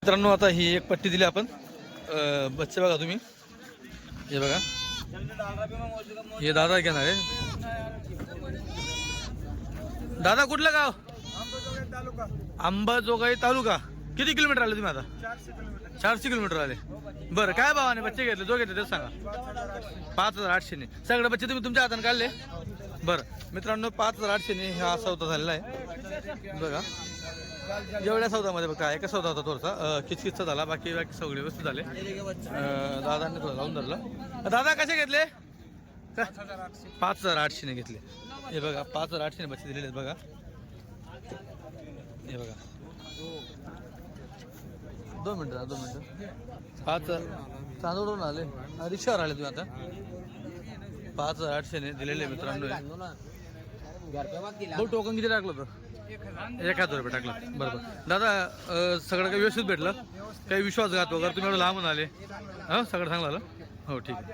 मित्रांनो आता ही एक पट्टी दिली आपण बच्चे बघा तुम्ही हे बघा हे दादा घेणार आहे दादा कुठलं गाव अंबाजोगाई तालुका किती किलोमीटर आले तुम्ही आता 400 किलोमीटर आले बरं काय भावाने बच्चे घेतले जो घेतले तेच सांगा 5800 ने सगळे बच्चे तुम्ही तुमच्या हाताने काढले बरं मित्रांनो 5800 ने हा सौदा झालेला आहे बघा एवढ्या सौदामध्ये बघा एका सौदा होता थोडासा किचकिचचा झाला बाकी बाकी सगळे वस्तू झाले दादांनी थोडं लावून धरलं दादा कसे घेतले 5800 ने घेतले हे बघा 5800 ने बच्चे दिलेले आहेत बघा हे बघा 2 मिनिटं 5 चांदोडून आले रिक्षावर आले तुम्ही आता 5800 ने दिलेले मित्रांनो टोकन किती टाकलं होतं 1000 रुपये टाकलं बरोबर दादा सगळं काही व्यवस्थित भेटलं काही विश्वासघात वगैरे तुम्ही एवढं लांबून आले हां सगळं चांगलं आलं हो ठीक आहे